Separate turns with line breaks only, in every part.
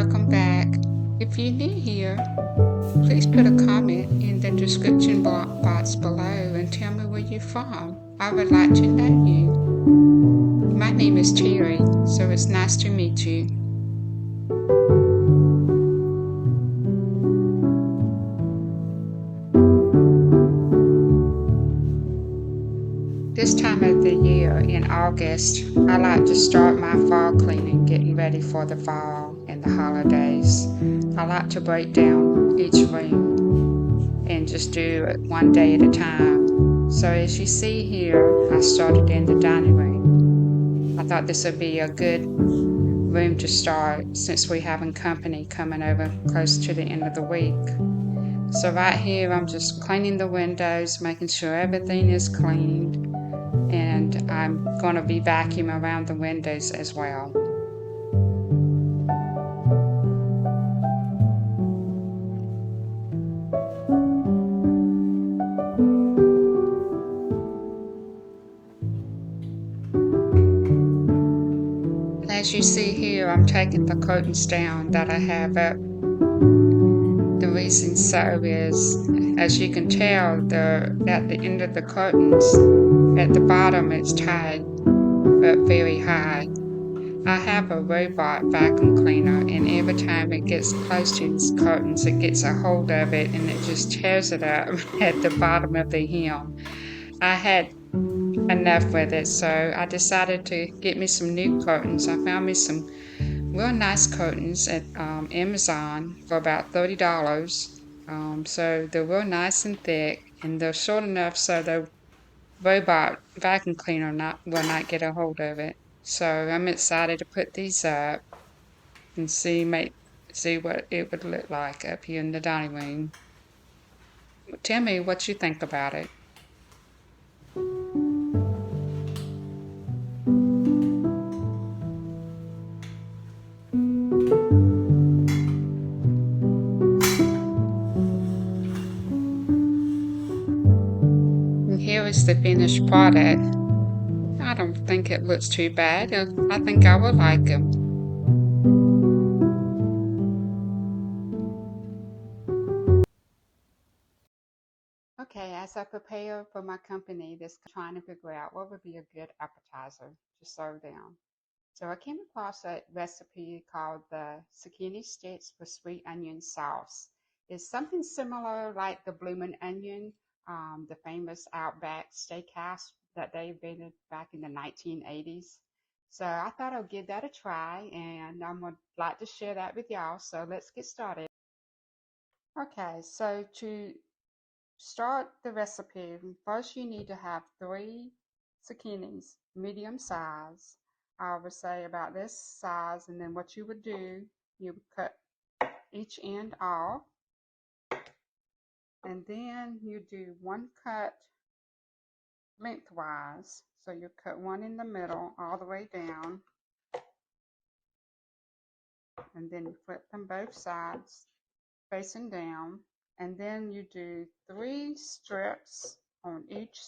welcome back. If you're new here, please put a comment in the description box below and tell me where you're from. I would like to know you. My name is Terry, so it's nice to meet you. This time of the year in August, I like to start my fall cleaning, getting ready for the fall and the holidays. I like to break down each room and just do it one day at a time. So as you see here, I started in the dining room. I thought this would be a good room to start since we're having company coming over close to the end of the week. So right here, I'm just cleaning the windows, making sure everything is cleaned, and I'm going to be vacuuming around the windows as well. As you see here, I'm taking the curtains down that I have up. The reason so is, as you can tell, at the end of the curtains, at the bottom it's tied up very high. I have a robot vacuum cleaner, and every time it gets close to these curtains, it gets a hold of it and it just tears it up at the bottom of the hem. I had enough with it, so I decided to get me some new curtains. I found me some real nice curtains at Amazon for about $30. So they're real nice and thick, and they're short enough so the robot vacuum cleaner will not get a hold of it. So I'm excited to put these up and see what it would look like up here in the dining room. Tell me what you think about it. And here is the finished product. I don't think it looks too bad. I think I would like them. Okay, as I prepare for my company, trying to figure out what would be a good appetizer to serve them. So I came across a recipe called the Zucchini Sticks with sweet onion sauce. It's something similar like the bloomin' onion, the famous Outback Steakhouse that they invented back in the 1980s. So I thought I'd give that a try, and I'm gonna like to share that with y'all. So let's get started. Okay, so to start the recipe, first you need to have 3 zucchinis, medium size. I would say about this size, and then what you would do, you would cut each end off, and then you do one cut lengthwise. So you cut one in the middle all the way down, and then you flip them both sides facing down, and then you do 3 strips on each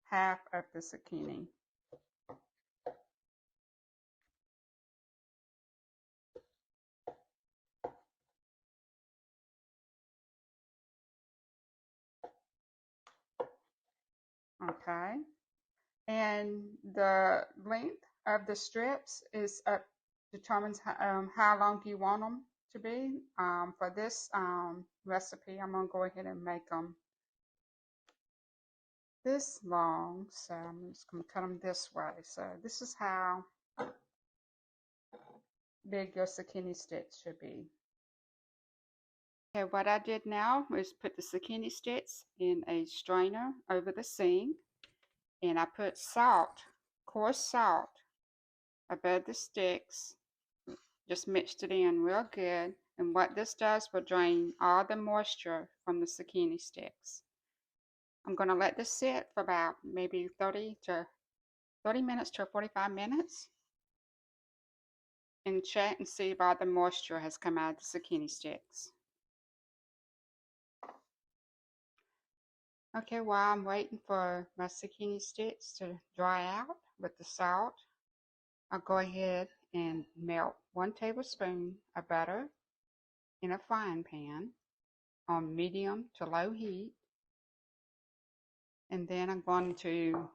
half of the zucchini. Okay, and the length of the strips is determines how long you want them to be. For this recipe, I'm gonna go ahead and make them this long, so I'm just gonna cut them this way. So this is how big your zucchini sticks should be. Okay, what I did now is put the zucchini sticks in a strainer over the sink, and I put salt, coarse salt, above the sticks. Just mixed it in real good, and what this does will drain all the moisture from the zucchini sticks. I'm going to let this sit for about maybe 30 minutes to 45 minutes and check and see if all the moisture has come out of the zucchini sticks. Okay, while I'm waiting for my zucchini sticks to dry out with the salt, I'll go ahead and melt 1 tablespoon of butter in a frying pan on medium to low heat. And then I'm going to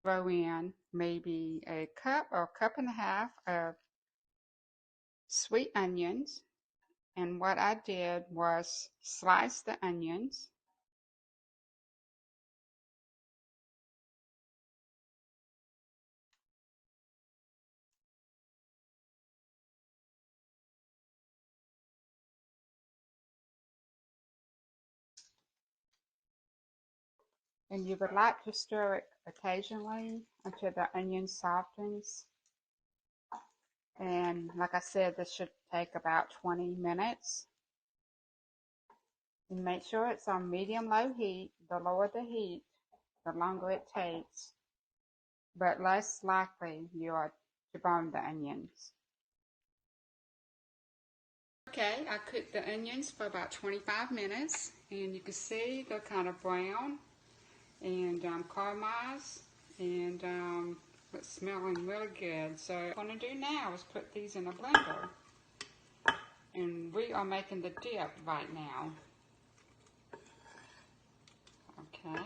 throw in maybe a cup or a cup and a half of sweet onions. And what I did was slice the onions. And you would like to stir it occasionally until the onion softens. And like I said, this should take about 20 minutes. And make sure it's on medium-low heat. The lower the heat, the longer it takes, but less likely you are to burn the onions. Okay, I cooked the onions for about 25 minutes, and you can see they're kind of brown and caramelized, and it's smelling really good. So what I'm going to do now is put these in a blender, and we are making the dip right now. Okay.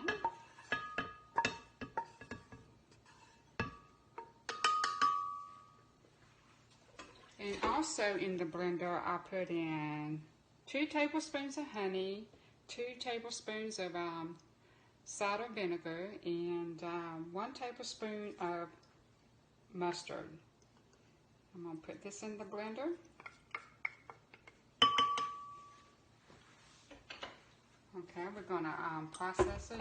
And also in the blender, I put in 2 tablespoons of honey, 2 tablespoons of cider vinegar, and 1 tablespoon of mustard. I'm going to put this in the blender. Okay, we're going to process it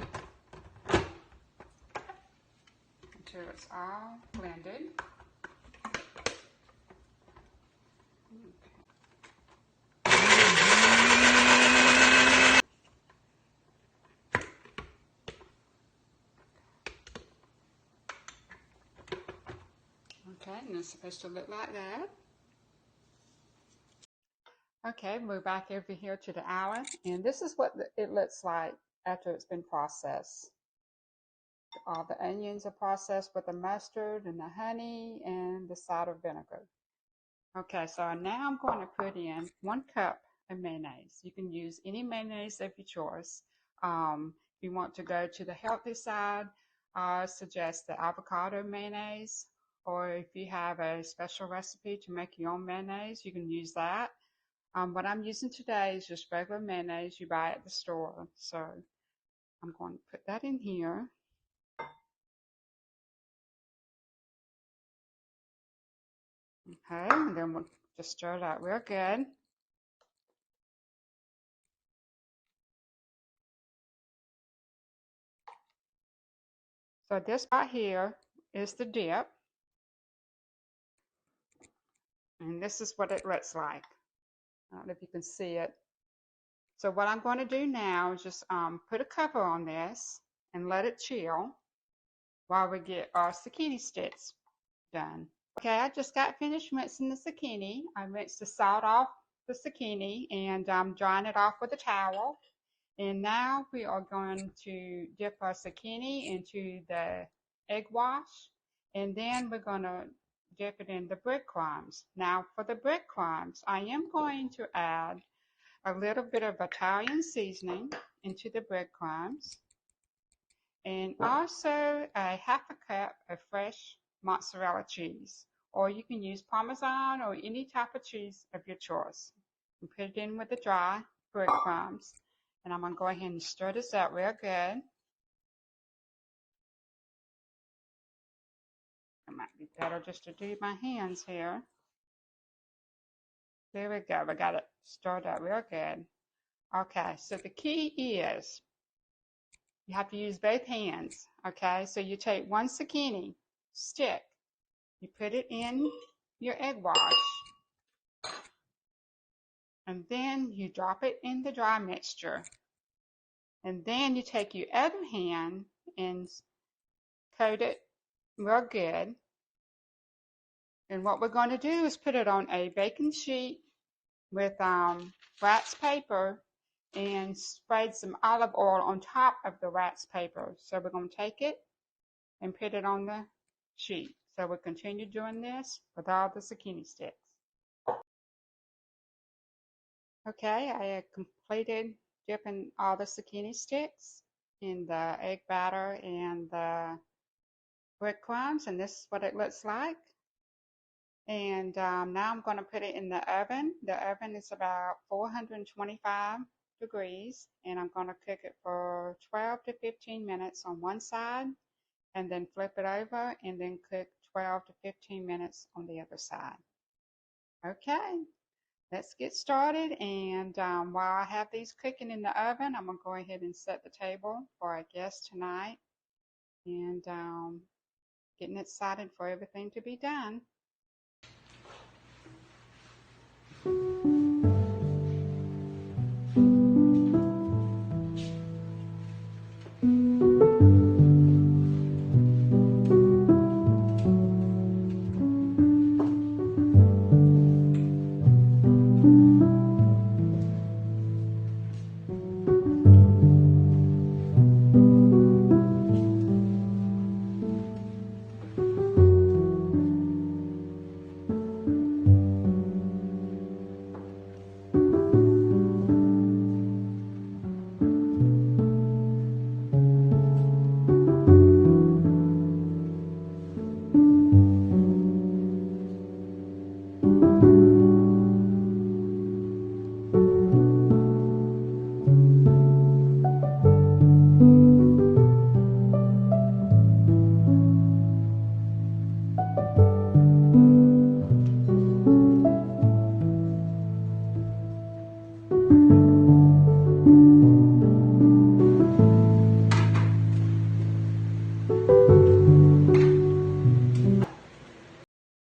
until it's all blended. Okay, and it's supposed to look like that. Okay, we're back over here to the oven, and this is what it looks like after it's been processed. All the onions are processed with the mustard and the honey and the cider vinegar. Okay, so now I'm going to put in 1 cup of mayonnaise. You can use any mayonnaise of your choice. If you want to go to the healthy side, I suggest the avocado mayonnaise, or if you have a special recipe to make your own mayonnaise, you can use that. What I'm using today is just regular mayonnaise you buy at the store. So I'm going to put that in here. Okay, and then we'll just stir it out real good. So this right here is the dip. And this is what it looks like. I don't know if you can see it. So what I'm going to do now is just put a cover on this and let it chill while we get our zucchini sticks done. Okay, I just got finished rinsing the zucchini. I rinsed the salt off the zucchini, and I'm drying it off with a towel. And now we are going to dip our zucchini into the egg wash, and then we're going to dip it in the breadcrumbs. Now for the breadcrumbs, I am going to add a little bit of Italian seasoning into the breadcrumbs, and also a half a cup of fresh mozzarella cheese, or you can use Parmesan or any type of cheese of your choice. And put it in with the dry breadcrumbs, and I'm going to go ahead and stir this out real good. It might be better just to do my hands here. There we go. We got it stirred out real good. Okay, so the key is you have to use both hands. Okay, so you take 1 zucchini stick, you put it in your egg wash, and then you drop it in the dry mixture. And then you take your other hand and coat it real good. And what we're going to do is put it on a baking sheet with wax paper and spread some olive oil on top of the wax paper. So we're going to take it and put it on the sheet. So we'll continue doing this with all the zucchini sticks. Okay, I have completed dipping all the zucchini sticks in the egg batter and the breadcrumbs, and this is what it looks like. And now I'm going to put it in the oven. The oven is about 425 degrees, and I'm going to cook it for 12 to 15 minutes on one side, and then flip it over and then cook 12 to 15 minutes on the other side. Okay, let's get started. And while I have these cooking in the oven, I'm going to go ahead and set the table for our guests tonight, and getting excited for everything to be done.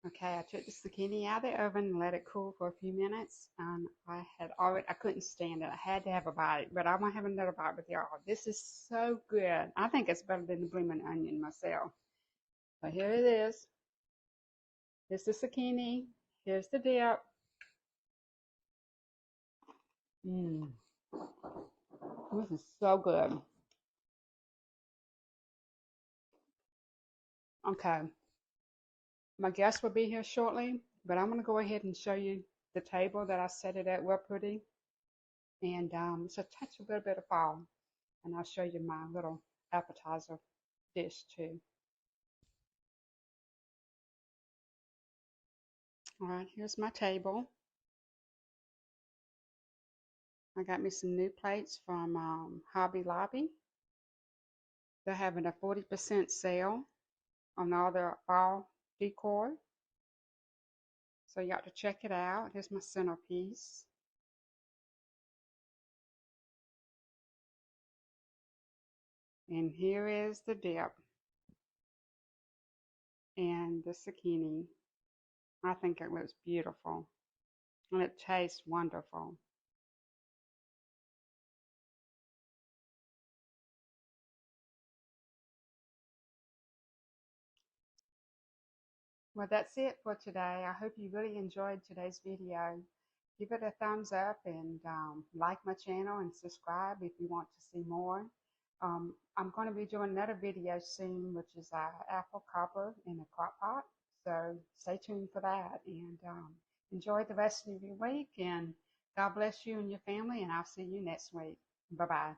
Okay, I took the zucchini out of the oven and let it cool for a few minutes. I couldn't stand it. I had to have a bite, but I want to have another bite with y'all. This is so good. I think it's better than the blooming onion myself. But here it is. Here's the zucchini. Here's the dip. Mmm. This is so good. Okay, my guests will be here shortly, but I'm going to go ahead and show you the table that I set it at. We're putting. And it's a little bit of fall. And I'll show you my little appetizer dish too. All right, here's my table. I got me some new plates from Hobby Lobby. They're having a 40% sale on all their fall decor. So you got to check it out. Here's my centerpiece. And here is the dip and the zucchini. I think it looks beautiful and it tastes wonderful. Well, that's it for today. I hope you really enjoyed today's video. Give it a thumbs up and like my channel and subscribe if you want to see more. I'm going to be doing another video soon, which is apple cobbler in a crock pot. So stay tuned for that, and enjoy the rest of your week, and God bless you and your family, and I'll see you next week. Bye-bye.